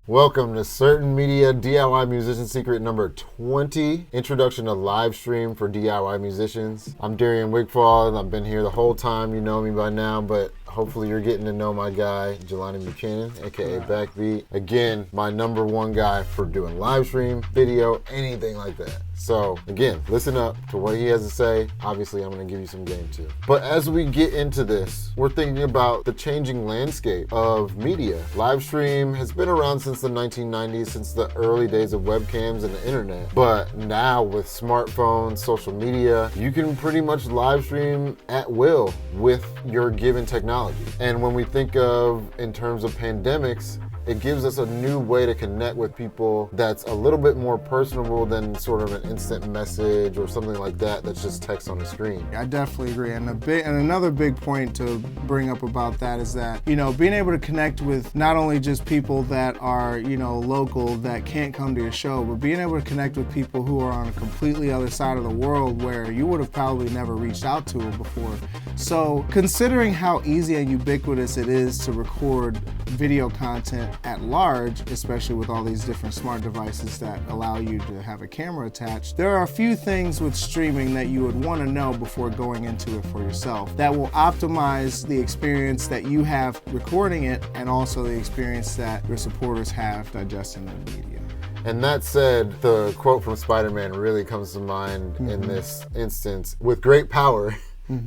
Welcome to Certain Media DIY Musician Secret number 20, Introduction to Livestream for DIY Musicians. I'm Darian Wigfall, and I've been here the whole time. You know me by now, but hopefully you're getting to know my guy, Jelani Buchanan, aka Backbeat. Again, my number one guy for doing live stream, video, anything like that. So again, listen up to what he has to say. Obviously, I'm gonna give you some game too. But as we get into this, we're thinking about the changing landscape of media. Live stream has been around since the 1990s, since the early days of webcams and the internet. But now with smartphones, social media, you can pretty much live stream at will with your given technology. And when we think of in terms of pandemics, it gives us a new way to connect with people that's a little bit more personable than sort of an instant message or something like that that's just text on the screen. I definitely agree. And another big point to bring up about that is that, being able to connect with not only just people that are, local that can't come to your show, but being able to connect with people who are on a completely other side of the world where you would have probably never reached out to before. So considering how easy and ubiquitous it is to record video content at large, especially with all these different smart devices that allow you to have a camera attached, there are a few things with streaming that you would want to know before going into it for yourself that will optimize the experience that you have recording it and also the experience that your supporters have digesting the media. And that said, the quote from Spider-Man really comes to mind in this instance. With great power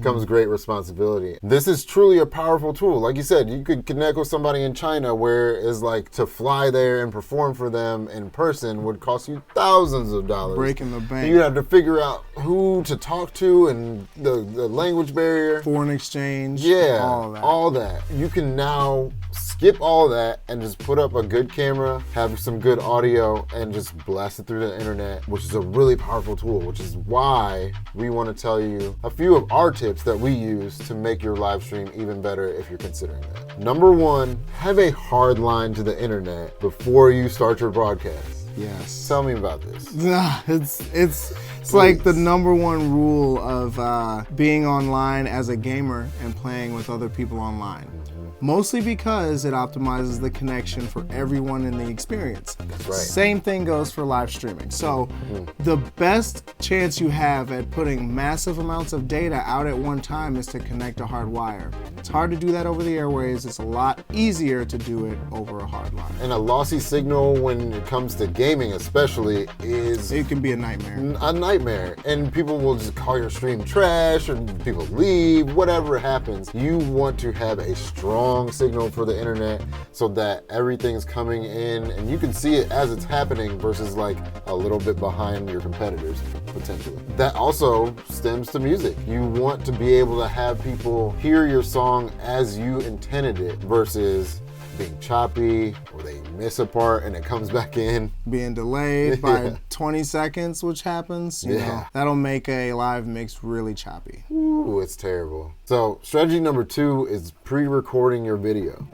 comes great responsibility. This is truly a powerful tool. Like you said, you could connect with somebody in China where it's like to fly there and perform for them in person would cost you thousands of dollars. Breaking the bank. You have to figure out who to talk to and the language barrier. Foreign exchange. Yeah, all that. You can now skip all that and just put up a good camera, have some good audio, and just blast it through the internet, which is a really powerful tool, which is why we want to tell you a few of our tips that we use to make your live stream even better if you're considering that. Number one, have a hard line to the internet before you start your broadcast. Yes. Tell me about this. It's like the number one rule of being online as a gamer and playing with other people online. Mostly because it optimizes the connection for everyone in the experience. That's right. Same thing goes for live streaming. So the best chance you have at putting massive amounts of data out at one time is to connect a hard wire. It's hard to do that over the airwaves. It's a lot easier to do it over a hard line. And a lossy signal when it comes to gaming especially it can be a nightmare. A nightmare. And people will just call your stream trash and people leave, whatever happens. You want to have a strong signal for the internet so that everything's coming in and you can see it as it's happening versus like a little bit behind your competitors potentially. That also stems to music. You want to be able to have people hear your song as you intended it versus being choppy or they miss a part and it comes back in. Being delayed by 20 seconds, which happens, you know, that'll make a live mix really choppy. Ooh, it's terrible. So strategy number two is pre-recording your video.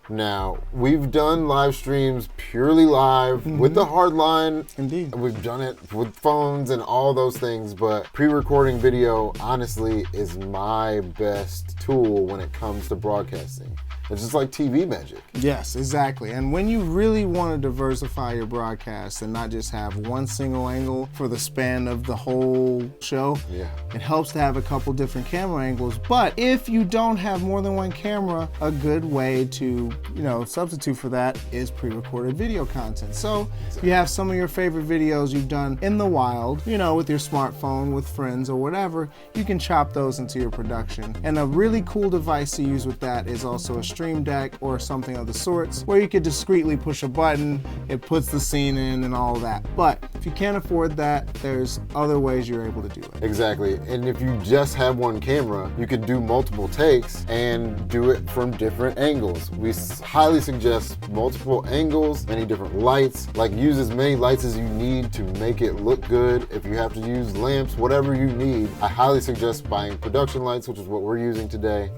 Now, we've done live streams purely live with the hard line. Indeed. We've done it with phones and all those things, but pre-recording video honestly is my best tool when it comes to broadcasting. It's just like TV magic. Yes, exactly. And when you really want to diversify your broadcast and not just have one single angle for the span of the whole show, it helps to have a couple different camera angles. But if you don't have more than one camera, a good way to, substitute for that is pre-recorded video content. So if you have some of your favorite videos you've done in the wild, with your smartphone, with friends or whatever, you can chop those into your production. And a really cool device to use with that is also a Stream Deck or something of the sorts where you could discreetly push a button, it puts the scene in and all that. But if you can't afford that, there's other ways you're able to do it. Exactly. And if you just have one camera, you could do multiple takes and do it from different angles. We highly suggest multiple angles, many different lights, like use as many lights as you need to make it look good. If you have to use lamps, whatever you need, I highly suggest buying production lights, which is what we're using today.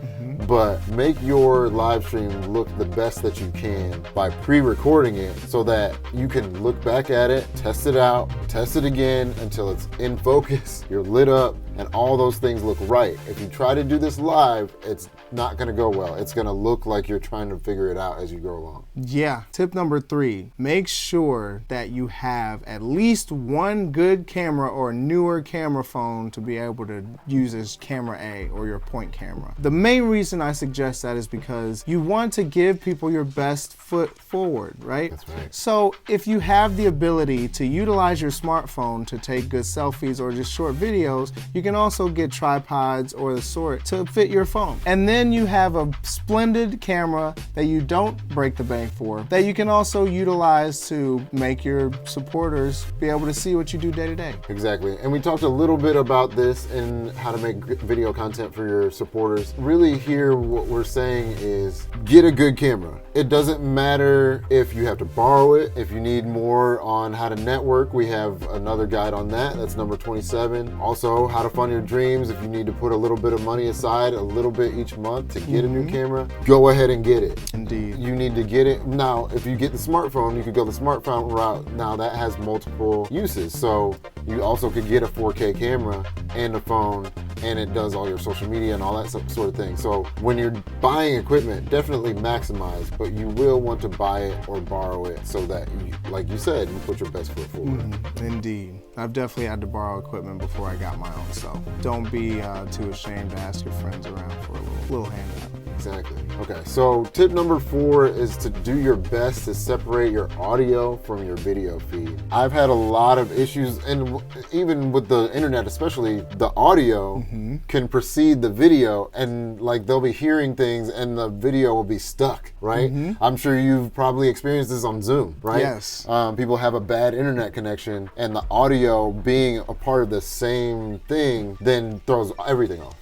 But make your live stream look the best that you can by pre-recording it so that you can look back at it, test it out, test it again until it's in focus, you're lit up, and all those things look right. If you try to do this live, it's not gonna go well. It's gonna look like you're trying to figure it out as you go along. Yeah. Tip number 3, make sure that you have at least one good camera or newer camera phone to be able to use as camera A or your point camera. The main reason I suggest that is because you want to give people your best foot forward, right? That's right. So if you have the ability to utilize your smartphone to take good selfies or just short videos, you can also get tripods or the sort to fit your phone. And then you have a splendid camera that you don't break the bank for, that you can also utilize to make your supporters be able to see what you do day to day. Exactly. And we talked a little bit about this and how to make video content for your supporters. Really here, what we're saying is get a good camera. It doesn't matter if you have to borrow it. If you need more on how to network, we have another guide on that. That's number 27. Also, how to fund your dreams. If you need to put a little bit of money aside, a little bit each month to get a new camera, go ahead and get it. Indeed. You need to get it. Now, if you get the smartphone, you could go the smartphone route. Now that has multiple uses. So you also could get a 4K camera and a phone, and it does all your social media and all that sort of thing. So when you're buying equipment, definitely maximize, but you will want to buy it or borrow it so that, like you said, you put your best foot forward. Indeed. I've definitely had to borrow equipment before I got my own, so don't be too ashamed to ask your friends around for a little handout. Exactly. Okay, so tip number 4 is to do your best to separate your audio from your video feed. I've had a lot of issues, and even with the internet especially, the audio can precede the video, and like they'll be hearing things and the video will be stuck, right? I'm sure you've probably experienced this on Zoom, right? Yes. People have a bad internet connection, and the audio being a part of the same thing then throws everything off,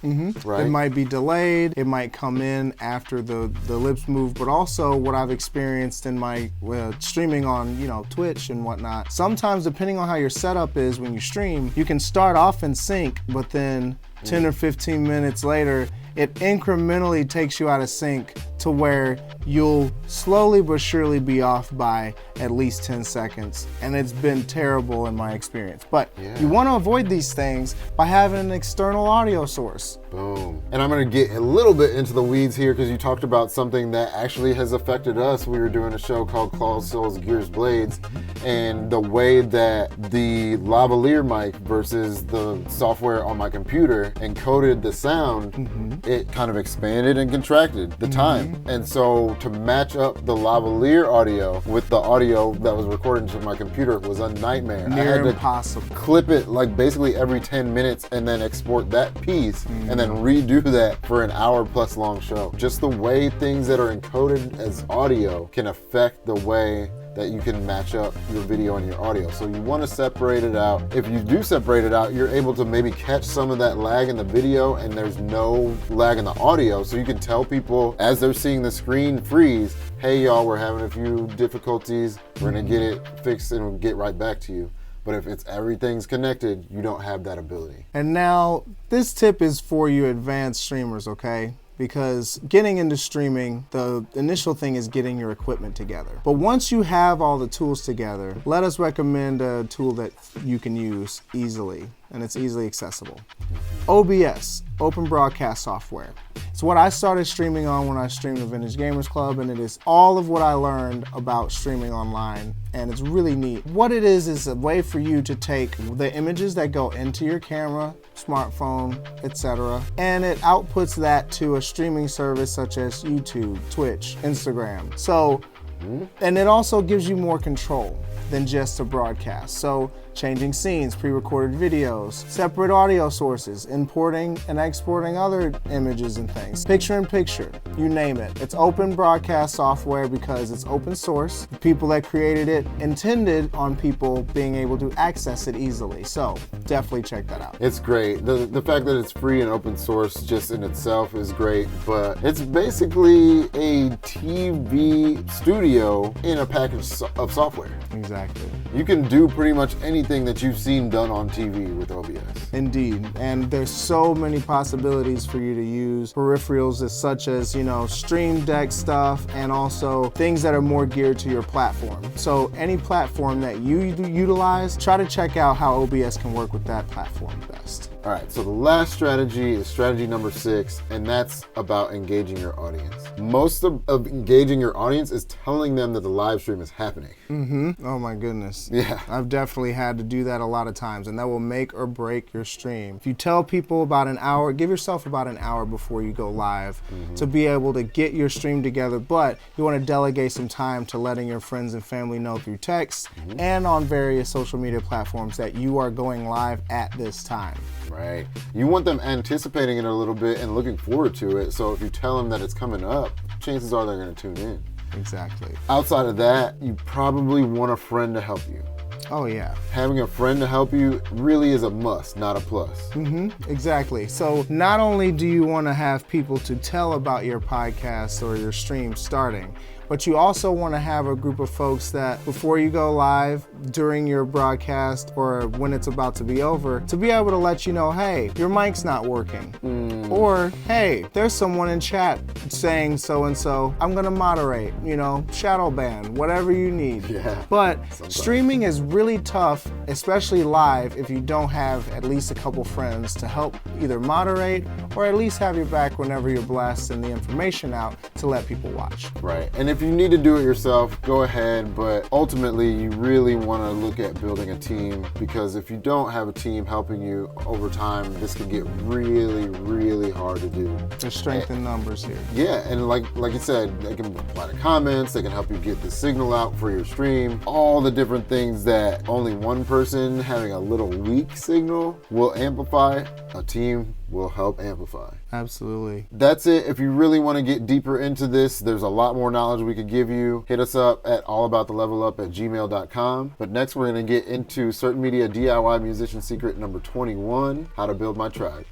right? It might be delayed, it might come in after the lips move, but also what I've experienced in my streaming on Twitch and whatnot, sometimes depending on how your setup is when you stream, you can start off in sync, but then 10 or 15 minutes later it incrementally takes you out of sync to where you'll slowly but surely be off by at least 10 seconds. And it's been terrible in my experience. But you want to avoid these things by having an external audio source. Boom. And I'm going to get a little bit into the weeds here because you talked about something that actually has affected us. We were doing a show called Claws, Souls, Gears, Blades, and the way that the lavalier mic versus the software on my computer encoded the sound, it kind of expanded and contracted the time. And so to match up the lavalier audio with the audio that was recorded to my computer was a nightmare. I had to Impossible. clip it like basically every 10 minutes and then export that piece and then redo that for an hour plus long show. Just the way things that are encoded as audio can affect the way that you can match up your video and your audio. So you want to separate it out. If you do separate it out, you're able to maybe catch some of that lag in the video and there's no lag in the audio. So you can tell people as they're seeing the screen freeze, hey y'all, we're having a few difficulties. We're gonna get it fixed and we'll get right back to you. But if it's everything's connected, you don't have that ability. And now this tip is for you advanced streamers, okay? Because getting into streaming, the initial thing is getting your equipment together. But once you have all the tools together, let us recommend a tool that you can use easily, and it's easily accessible. OBS, Open Broadcast Software. It's what I started streaming on when I streamed the Vintage Gamers Club, and it is all of what I learned about streaming online, and it's really neat. What it is a way for you to take the images that go into your camera, smartphone, etc., and it outputs that to a streaming service such as YouTube, Twitch, Instagram. So, and it also gives you more control than just a broadcast. So changing scenes, pre-recorded videos, separate audio sources, importing and exporting other images and things. Picture in picture, you name it. It's open broadcast software because it's open source. The people that created it intended on people being able to access it easily. So definitely check that out. It's great. The fact that it's free and open source just in itself is great, but it's basically a TV studio in a package of software. Exactly. You can do pretty much anything that you've seen done on TV with OBS. Indeed, and there's so many possibilities for you to use peripherals such as, Stream Deck stuff and also things that are more geared to your platform. So any platform that you utilize, try to check out how OBS can work with that platform best. All right, so the last strategy is strategy number 6, and that's about engaging your audience. Most of engaging your audience is telling them that the live stream is happening. Oh my goodness. Yeah. I've definitely had to do that a lot of times, and that will make or break your stream. If you tell people about an hour, give yourself about an hour before you go live to be able to get your stream together, but you want to delegate some time to letting your friends and family know through text and on various social media platforms that you are going live at this time. Right. You want them anticipating it a little bit and looking forward to it. So if you tell them that it's coming up, chances are they're going to tune in. Exactly. Outside of that, you probably want a friend to help you. Oh yeah. Having a friend to help you really is a must, not a plus. Exactly. So not only do you want to have people to tell about your podcast or your stream starting, but you also want to have a group of folks that before you go live, during your broadcast, or when it's about to be over, to be able to let you know, hey, your mic's not working. Or, hey, there's someone in chat saying so-and-so, I'm gonna moderate, shadow ban, whatever you need. Yeah. But streaming is really tough, especially live, if you don't have at least a couple friends to help either moderate or at least have your back whenever you're blasting the information out to let people watch. Right. And if you need to do it yourself, go ahead, but ultimately you really want to look at building a team, because if you don't have a team helping you over time, this can get really, really hard to do. There's strength in numbers here. Yeah, and like you said, they can reply to comments, they can help you get the signal out for your stream, all the different things that only one person having a little weak signal will amplify, a team will help amplify. Absolutely. That's it. If you really want to get deeper into this, there's a lot more knowledge we could give you. Hit us up at allaboutthelevelup@gmail.com. But next we're going to get into Certain Media DIY Musician Secret number 21, how to build my tribe.